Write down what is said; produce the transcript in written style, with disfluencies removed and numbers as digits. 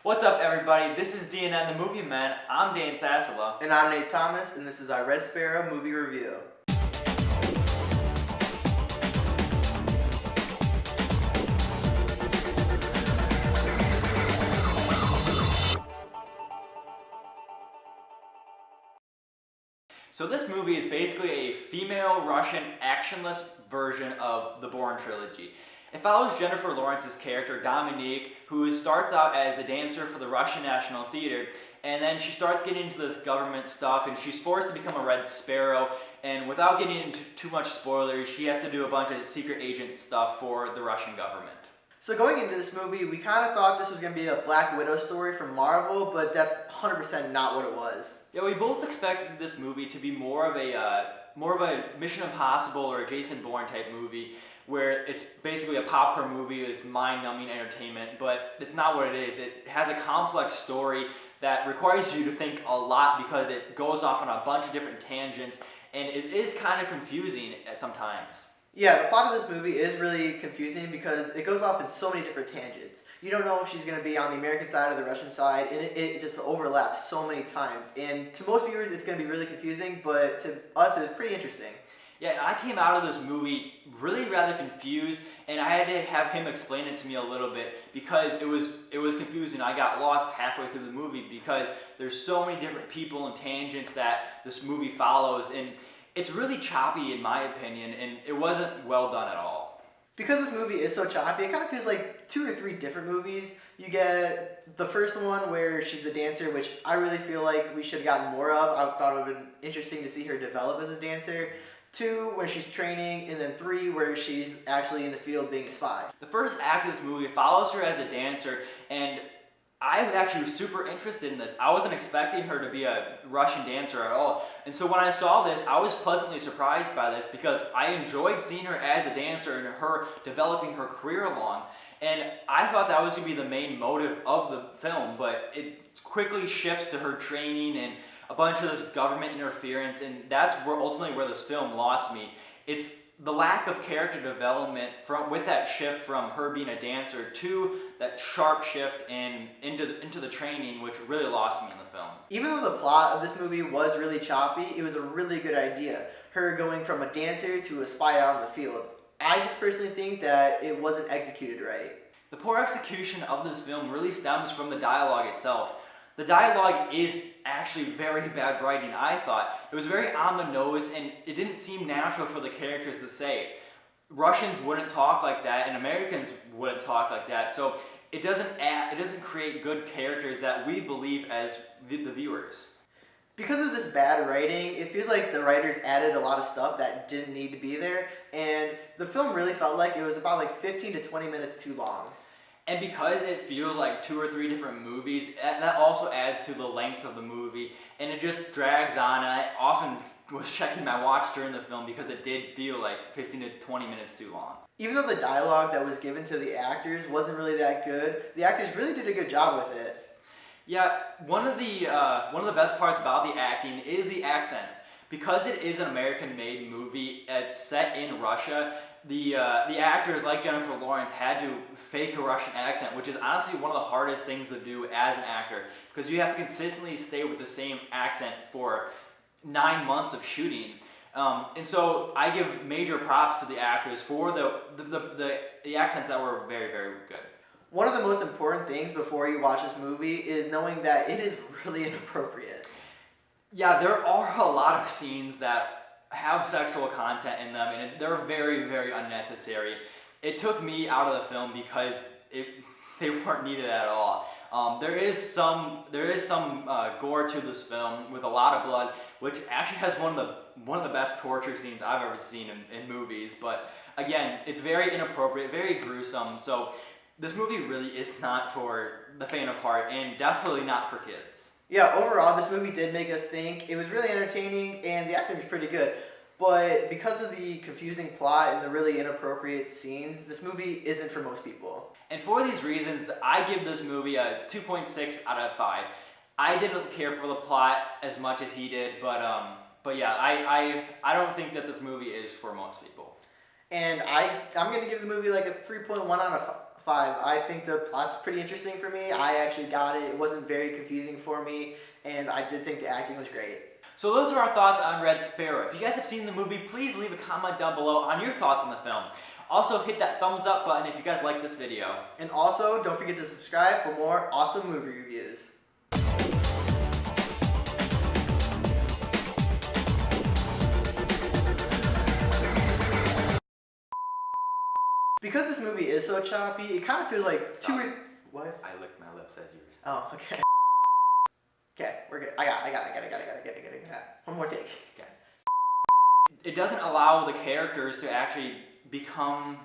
What's up, everybody? This is DNN the Movie Man. I'm Dan Sassala. And I'm Nate Thomas, and this is our Red Sparrow movie review. So this movie is basically a female Russian actionless version of the Bourne trilogy. It follows Jennifer Lawrence's character, Dominique, who starts out as the dancer for the Russian National Theater, and then she starts getting into this government stuff, and she's forced to become a Red Sparrow, and without getting into too much spoilers, she has to do a bunch of secret agent stuff for the Russian government. So going into this movie, we kind of thought this was going to be a Black Widow story from Marvel, but that's 100% not what it was. Yeah, we both expected this movie to be more of a Mission Impossible or a Jason Bourne type movie, where it's basically a popcorn movie, it's mind-numbing entertainment, but it's not what it is. It has a complex story that requires you to think a lot because it goes off on a bunch of different tangents, and it is kind of confusing at some times. Yeah, the plot of this movie is really confusing because it goes off in so many different tangents. You don't know if she's going to be on the American side or the Russian side, and it just overlaps so many times. And to most viewers, it's going to be really confusing, but to us, it was pretty interesting. Yeah, and I came out of this movie really rather confused, and I had to have him explain it to me a little bit because it was confusing. I got lost halfway through the movie because there's so many different people and tangents that this movie follows, and it's really choppy in my opinion, and it wasn't well done at all. Because this movie is so choppy, it kind of feels like 2 or 3 different movies. You get the first one where she's the dancer, which I really feel like we should have gotten more of. I thought it would have been interesting to see her develop as a dancer. 2, where she's training, and then 3, where she's actually in the field being a spy. The first act of this movie follows her as a dancer, and I was actually super interested in this. I wasn't expecting her to be a Russian dancer at all. And so when I saw this, I was pleasantly surprised by this because I enjoyed seeing her as a dancer and her developing her career along. And I thought that was going to be the main motive of the film, but it quickly shifts to her training and a bunch of this government interference, and that's ultimately where this film lost me. It's the lack of character development with that shift from her being a dancer to that sharp shift into the training, which really lost me in the film. Even though the plot of this movie was really choppy, it was a really good idea. Her going from a dancer to a spy out in the field. I just personally think that it wasn't executed right. The poor execution of this film really stems from the dialogue itself. The dialogue is actually very bad writing, I thought. It was very on the nose, and it didn't seem natural for the characters to say. Russians wouldn't talk like that, and Americans wouldn't talk like that, so it doesn't create good characters that we believe as the viewers. Because of this bad writing, it feels like the writers added a lot of stuff that didn't need to be there, and the film really felt like it was about like 15 to 20 minutes too long. And because it feels like 2 or 3 different movies, that also adds to the length of the movie, and it just drags on. And I often was checking my watch during the film because it did feel like 15 to 20 minutes too long. Even though the dialogue that was given to the actors wasn't really that good, the actors really did a good job with it. Yeah, one of the best parts about the acting is the accents. Because it is an American-made movie, it's set in Russia. The actors, like Jennifer Lawrence, had to fake a Russian accent, which is honestly one of the hardest things to do as an actor, because you have to consistently stay with the same accent for 9 months of shooting. And so I give major props to the actors for the accents that were very, very good. One of the most important things before you watch this movie is knowing that it is really inappropriate. Yeah, there are a lot of scenes that have sexual content in them, and they're very, very unnecessary. It took me out of the film because they weren't needed at all. There is some gore to this film with a lot of blood, which actually has one of the best torture scenes I've ever seen in movies. But again, it's very inappropriate, very gruesome. So this movie really is not for the faint of heart, and definitely not for kids. Yeah, overall, this movie did make us think. It was really entertaining, and the acting was pretty good. But because of the confusing plot and the really inappropriate scenes, this movie isn't for most people. And for these reasons, I give this movie a 2.6 out of 5. I didn't care for the plot as much as he did, but yeah, I don't think that this movie is for most people. And I'm going to give the movie like a 3.1 out of 5. I think the plot's pretty interesting for me. I actually got it. It wasn't very confusing for me, and I did think the acting was great. So those are our thoughts on Red Sparrow. If you guys have seen the movie, please leave a comment down below on your thoughts on the film. Also, hit that thumbs up button if you guys like this video. And also, don't forget to subscribe for more awesome movie reviews. Because this movie is so choppy, it kind of feels like What? I licked my lips as you were saying. Oh, okay. Okay, we're good. I got it. One more take. Okay. It doesn't allow the characters to actually become